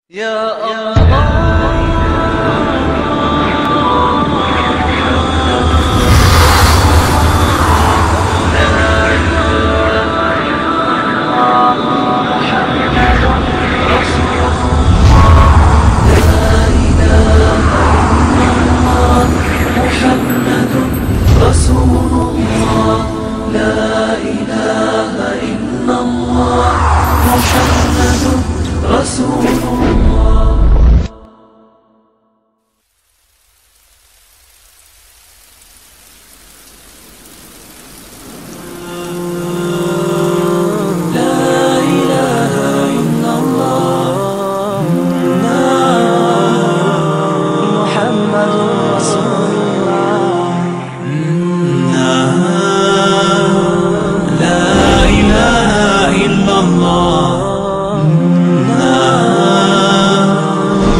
يا الله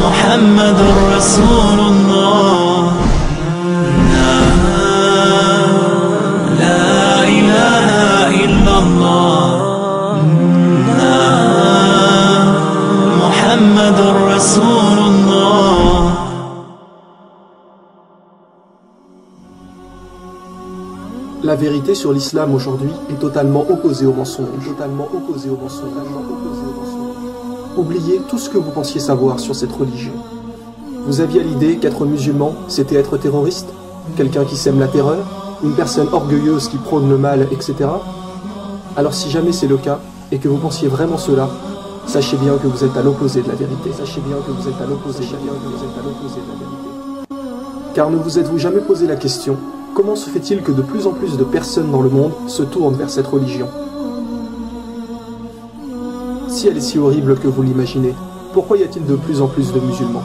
محمد رسول الله لا إله إلا الله محمد رسول الله. La vérité sur l'islam aujourd'hui est totalement opposée au mensonge. Oubliez tout ce que vous pensiez savoir sur cette religion. Vous aviez l'idée qu'être musulman, c'était être terroriste, quelqu'un qui sème la terreur, une personne orgueilleuse qui prône le mal, etc. Alors si jamais c'est le cas, et que vous pensiez vraiment cela, sachez bien que vous êtes à l'opposé de la vérité. Car ne vous êtes-vous jamais posé la question, comment se fait-il que de plus en plus de personnes dans le monde se tournent vers cette religion? Si elle est si horrible que vous l'imaginez, pourquoi y a-t-il de plus en plus de musulmans?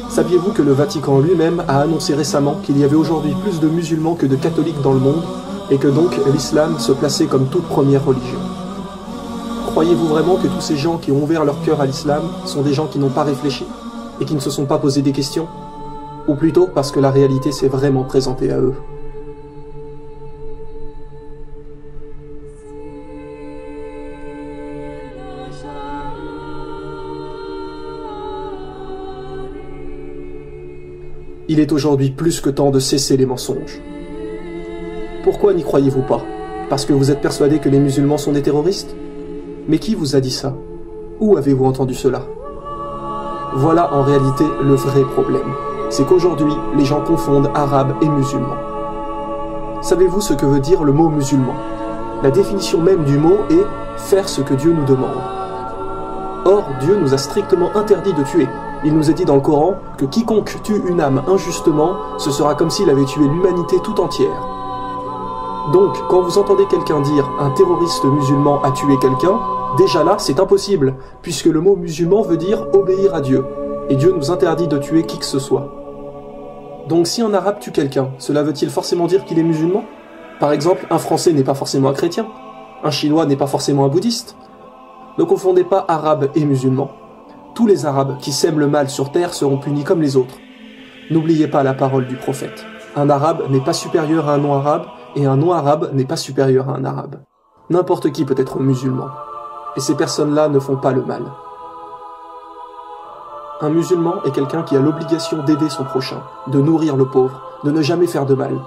Saviez-vous que le Vatican lui-même a annoncé récemment qu'il y avait aujourd'hui plus de musulmans que de catholiques dans le monde, et que donc l'islam se plaçait comme toute première religion? Croyez-vous vraiment que tous ces gens qui ont ouvert leur cœur à l'islam sont des gens qui n'ont pas réfléchi, et qui ne se sont pas posé des questions? Ou plutôt parce que la réalité s'est vraiment présentée à eux? Il est aujourd'hui plus que temps de cesser les mensonges. Pourquoi n'y croyez-vous pas? Parce que vous êtes persuadé que les musulmans sont des terroristes? Mais qui vous a dit ça? Où avez-vous entendu cela? Voilà en réalité le vrai problème. C'est qu'aujourd'hui, les gens confondent arabe et musulman. Savez-vous ce que veut dire le mot musulman? La définition même du mot est « faire ce que Dieu nous demande ». Or, Dieu nous a strictement interdit de tuer. Il nous est dit dans le Coran que quiconque tue une âme injustement, ce sera comme s'il avait tué l'humanité tout entière. Donc, quand vous entendez quelqu'un dire « un terroriste musulman a tué quelqu'un », déjà là, c'est impossible, puisque le mot musulman veut dire « obéir à Dieu ». Et Dieu nous interdit de tuer qui que ce soit. Donc si un arabe tue quelqu'un, cela veut-il forcément dire qu'il est musulman? Par exemple, un français n'est pas forcément un chrétien. Un chinois n'est pas forcément un bouddhiste. Ne confondez pas arabe et musulman. Tous les arabes qui sèment le mal sur terre seront punis comme les autres. N'oubliez pas la parole du prophète. Un arabe n'est pas supérieur à un non-arabe, et un non-arabe n'est pas supérieur à un arabe. N'importe qui peut être musulman. Et ces personnes-là ne font pas le mal. Un musulman est quelqu'un qui a l'obligation d'aider son prochain, de nourrir le pauvre, de ne jamais faire de mal,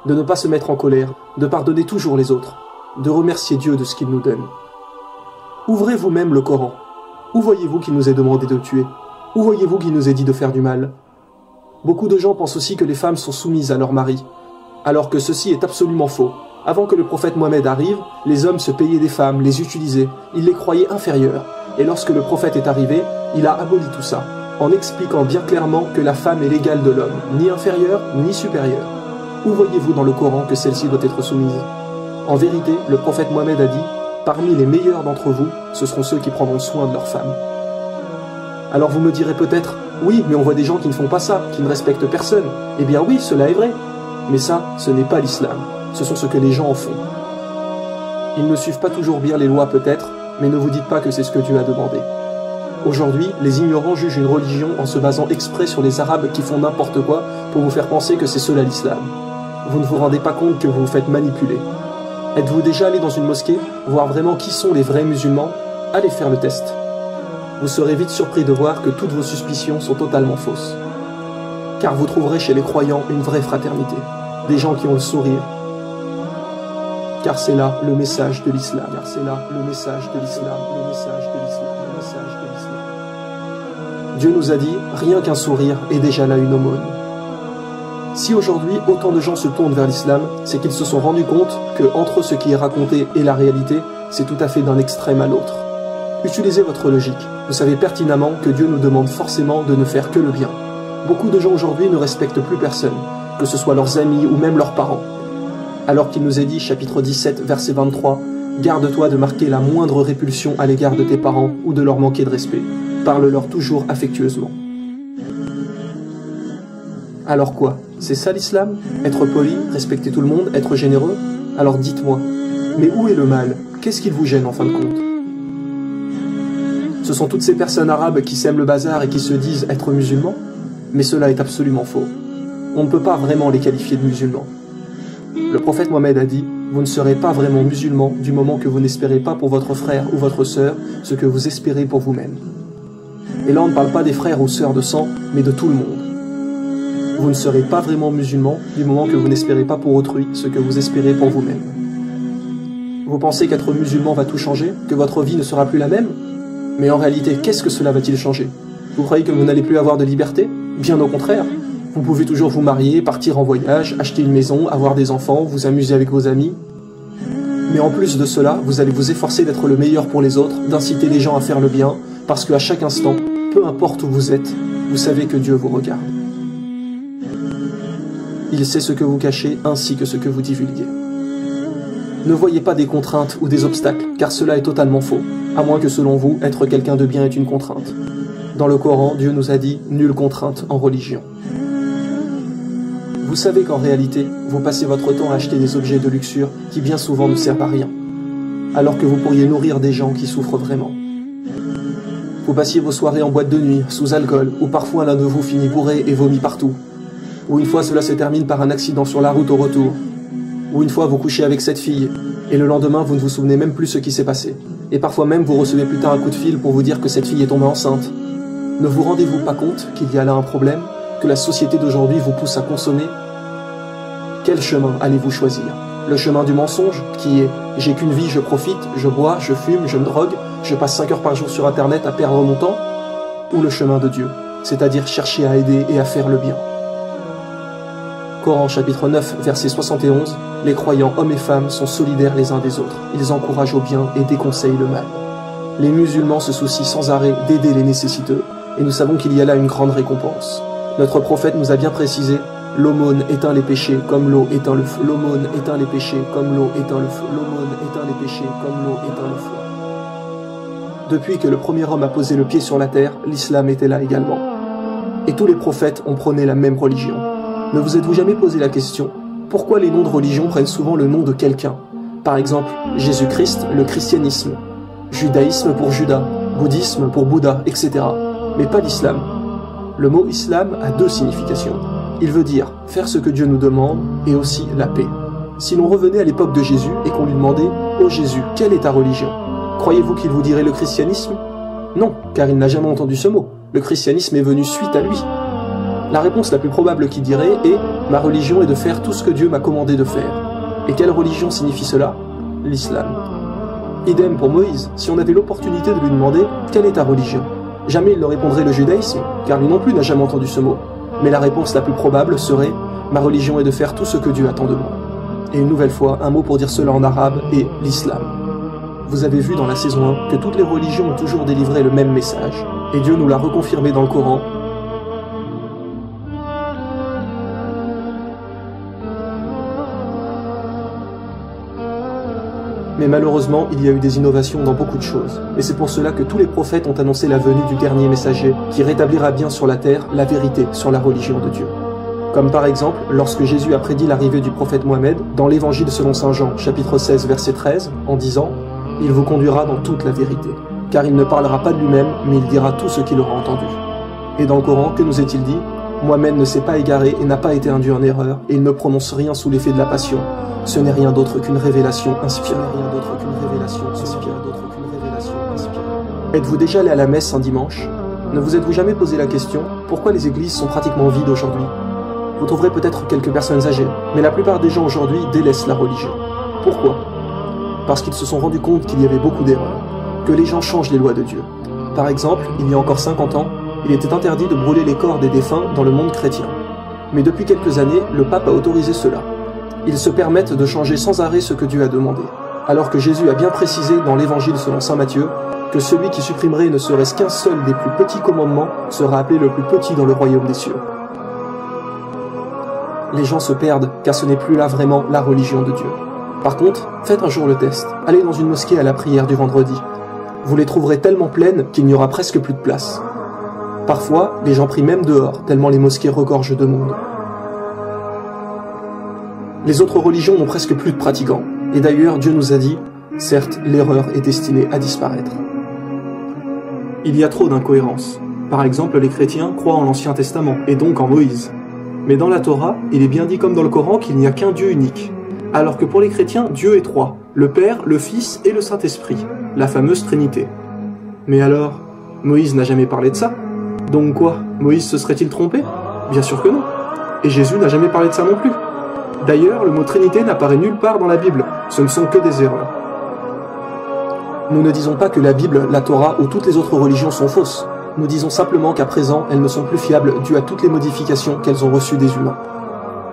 de ne pas se mettre en colère, de pardonner toujours les autres, de remercier Dieu de ce qu'il nous donne. Ouvrez vous-même le Coran. Où voyez-vous qu'il nous est demandé de tuer? Où voyez-vous qu'il nous est dit de faire du mal? Beaucoup de gens pensent aussi que les femmes sont soumises à leur mari, alors que ceci est absolument faux. Avant que le prophète Mohammed arrive, les hommes se payaient des femmes, les utilisaient, ils les croyaient inférieures, et lorsque le prophète est arrivé, il a aboli tout ça, en expliquant bien clairement que la femme est l'égale de l'homme, ni inférieure, ni supérieure. Où voyez-vous dans le Coran que celle-ci doit être soumise? En vérité, le prophète Mohammed a dit « Parmi les meilleurs d'entre vous, ce seront ceux qui prendront soin de leurs femmes. » Alors vous me direz peut-être « Oui, mais on voit des gens qui ne font pas ça, qui ne respectent personne. » Eh bien oui, cela est vrai. Mais ça, ce n'est pas l'islam. Ce sont ce que les gens en font. Ils ne suivent pas toujours bien les lois peut-être, mais ne vous dites pas que c'est ce que Dieu a demandé. Aujourd'hui, les ignorants jugent une religion en se basant exprès sur les arabes qui font n'importe quoi pour vous faire penser que c'est cela l'islam. Vous ne vous rendez pas compte que vous vous faites manipuler. Êtes-vous déjà allé dans une mosquée, voir vraiment qui sont les vrais musulmans? Allez faire le test. vous serez vite surpris de voir que toutes vos suspicions sont totalement fausses. Car vous trouverez chez les croyants une vraie fraternité, des gens qui ont le sourire. Car c'est là le message de l'islam. Car c'est là le message de l'islam. Le message de l'islam. Le message de l'islam. Dieu nous a dit, rien qu'un sourire est déjà là une aumône. Si aujourd'hui autant de gens se tournent vers l'islam, c'est qu'ils se sont rendus compte que entre ce qui est raconté et la réalité, c'est tout à fait d'un extrême à l'autre. Utilisez votre logique. Vous savez pertinemment que Dieu nous demande forcément de ne faire que le bien. Beaucoup de gens aujourd'hui ne respectent plus personne, que ce soit leurs amis ou même leurs parents. Alors qu'il nous est dit, chapitre 17, verset 23, « Garde-toi de marquer la moindre répulsion à l'égard de tes parents ou de leur manquer de respect. Parle-leur toujours affectueusement. » Alors quoi? C'est ça l'islam? Être poli, respecter tout le monde, être généreux? Alors dites-moi, mais où est le mal? Qu'est-ce qui vous gêne en fin de compte? Ce sont toutes ces personnes arabes qui sèment le bazar et qui se disent être musulmans? Mais cela est absolument faux. On ne peut pas vraiment les qualifier de musulmans. Le prophète Mohammed a dit, vous ne serez pas vraiment musulman du moment que vous n'espérez pas pour votre frère ou votre sœur ce que vous espérez pour vous-même. Et là on ne parle pas des frères ou sœurs de sang, mais de tout le monde. Vous ne serez pas vraiment musulman du moment que vous n'espérez pas pour autrui ce que vous espérez pour vous-même. Vous pensez qu'être musulman va tout changer, que votre vie ne sera plus la même? Mais en réalité, qu'est-ce que cela va-t-il changer? Vous croyez que vous n'allez plus avoir de liberté? Bien au contraire. Vous pouvez toujours vous marier, partir en voyage, acheter une maison, avoir des enfants, vous amuser avec vos amis. Mais en plus de cela, vous allez vous efforcer d'être le meilleur pour les autres, d'inciter les gens à faire le bien, parce qu'à chaque instant, peu importe où vous êtes, vous savez que Dieu vous regarde. Il sait ce que vous cachez ainsi que ce que vous divulguez. Ne voyez pas des contraintes ou des obstacles, car cela est totalement faux, à moins que selon vous, être quelqu'un de bien est une contrainte. Dans le Coran, Dieu nous a dit « nulle contrainte en religion ». Vous savez qu'en réalité, vous passez votre temps à acheter des objets de luxure qui bien souvent ne servent à rien, alors que vous pourriez nourrir des gens qui souffrent vraiment. Vous passiez vos soirées en boîte de nuit, sous alcool, ou parfois l'un de vous finit bourré et vomit partout. Ou une fois cela se termine par un accident sur la route au retour. Ou une fois vous couchez avec cette fille, et le lendemain vous ne vous souvenez même plus ce qui s'est passé. Et parfois même vous recevez plus tard un coup de fil pour vous dire que cette fille est tombée enceinte. Ne vous rendez-vous pas compte qu'il y a là un problème, que la société d'aujourd'hui vous pousse à consommer? Quel chemin allez-vous choisir? Le chemin du mensonge, qui est « j'ai qu'une vie, je profite, je bois, je fume, je me drogue, je passe 5 heures par jour sur internet à perdre mon temps » ou le chemin de Dieu, c'est-à-dire chercher à aider et à faire le bien? Coran chapitre 9, verset 71, les croyants hommes et femmes sont solidaires les uns des autres. Ils encouragent au bien et déconseillent le mal. Les musulmans se soucient sans arrêt d'aider les nécessiteux, et nous savons qu'il y a là une grande récompense. Notre prophète nous a bien précisé, l'aumône éteint les péchés comme l'eau éteint le feu. L'aumône éteint les péchés comme l'eau éteint le feu. L'aumône éteint les péchés comme l'eau éteint le feu. Depuis que le premier homme a posé le pied sur la terre, l'islam était là également. Et tous les prophètes ont prôné la même religion. Ne vous êtes-vous jamais posé la question, pourquoi les noms de religion prennent souvent le nom de quelqu'un? Par exemple, Jésus-Christ, le christianisme, judaïsme pour Judas, bouddhisme pour Bouddha, etc. Mais pas l'islam. Le mot islam a deux significations. Il veut dire faire ce que Dieu nous demande et aussi la paix. Si l'on revenait à l'époque de Jésus et qu'on lui demandait « Ô Jésus, quelle est ta religion ?» Croyez-vous qu'il vous dirait le christianisme? Non, car il n'a jamais entendu ce mot. Le christianisme est venu suite à lui. La réponse la plus probable qu'il dirait est « Ma religion est de faire tout ce que Dieu m'a commandé de faire ». Et quelle religion signifie cela? L'islam. Idem pour Moïse, si on avait l'opportunité de lui demander « Quelle est ta religion ?» Jamais il ne répondrait le judaïsme, car lui non plus n'a jamais entendu ce mot. Mais la réponse la plus probable serait « Ma religion est de faire tout ce que Dieu attend de moi ». Et une nouvelle fois, un mot pour dire cela en arabe est l'islam. Vous avez vu dans la saison 1 que toutes les religions ont toujours délivré le même message. Et Dieu nous l'a reconfirmé dans le Coran. Mais malheureusement, il y a eu des innovations dans beaucoup de choses. Et c'est pour cela que tous les prophètes ont annoncé la venue du dernier messager, qui rétablira bien sur la terre la vérité sur la religion de Dieu. Comme par exemple, lorsque Jésus a prédit l'arrivée du prophète Mohammed, dans l'évangile selon saint Jean, chapitre 16, verset 13, en disant « Il vous conduira dans toute la vérité, car il ne parlera pas de lui-même, mais il dira tout ce qu'il aura entendu. » Et dans le Coran, que nous est-il dit? Mohammed ne s'est pas égaré et n'a pas été induit en erreur, et il ne prononce rien sous l'effet de la passion. Ce n'est rien d'autre qu'une révélation inspirée. Êtes-vous déjà allé à la messe un dimanche? Ne vous êtes-vous jamais posé la question pourquoi les églises sont pratiquement vides aujourd'hui? Vous trouverez peut-être quelques personnes âgées, mais la plupart des gens aujourd'hui délaissent la religion. Pourquoi? Parce qu'ils se sont rendus compte qu'il y avait beaucoup d'erreurs, que les gens changent les lois de Dieu. Par exemple, il y a encore 50 ans, il était interdit de brûler les corps des défunts dans le monde chrétien. Mais depuis quelques années, le pape a autorisé cela. Ils se permettent de changer sans arrêt ce que Dieu a demandé, alors que Jésus a bien précisé dans l'évangile selon saint Matthieu que celui qui supprimerait ne serait-ce qu'un seul des plus petits commandements sera appelé le plus petit dans le royaume des cieux. Les gens se perdent car ce n'est plus là vraiment la religion de Dieu. Par contre, faites un jour le test. Allez dans une mosquée à la prière du vendredi. Vous les trouverez tellement pleines qu'il n'y aura presque plus de place. Parfois, les gens prient même dehors, tellement les mosquées regorgent de monde. Les autres religions n'ont presque plus de pratiquants. Et d'ailleurs, Dieu nous a dit, certes, l'erreur est destinée à disparaître. Il y a trop d'incohérences. Par exemple, les chrétiens croient en l'Ancien Testament, et donc en Moïse. Mais dans la Torah, il est bien dit comme dans le Coran qu'il n'y a qu'un Dieu unique. Alors que pour les chrétiens, Dieu est trois, le Père, le Fils et le Saint-Esprit, la fameuse Trinité. Mais alors, Moïse n'a jamais parlé de ça? Donc quoi, Moïse se serait-il trompé? Bien sûr que non. Et Jésus n'a jamais parlé de ça non plus. D'ailleurs, le mot Trinité n'apparaît nulle part dans la Bible, ce ne sont que des erreurs. Nous ne disons pas que la Bible, la Torah ou toutes les autres religions sont fausses. Nous disons simplement qu'à présent, elles ne sont plus fiables dues à toutes les modifications qu'elles ont reçues des humains.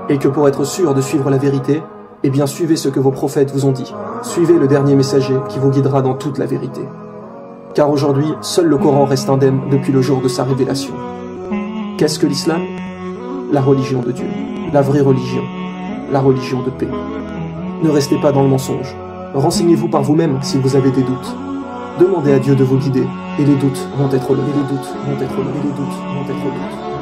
Et que pour être sûr de suivre la vérité, eh bien suivez ce que vos prophètes vous ont dit. Suivez le dernier messager qui vous guidera dans toute la vérité. Car aujourd'hui, seul le Coran reste indemne depuis le jour de sa révélation. Qu'est-ce que l'islam? La religion de Dieu, la vraie religion, la religion de paix. Ne restez pas dans le mensonge. Renseignez-vous par vous-même si vous avez des doutes. Demandez à Dieu de vous guider, et les doutes vont être levés. Et les doutes vont être levés. Et les doutes vont être levés.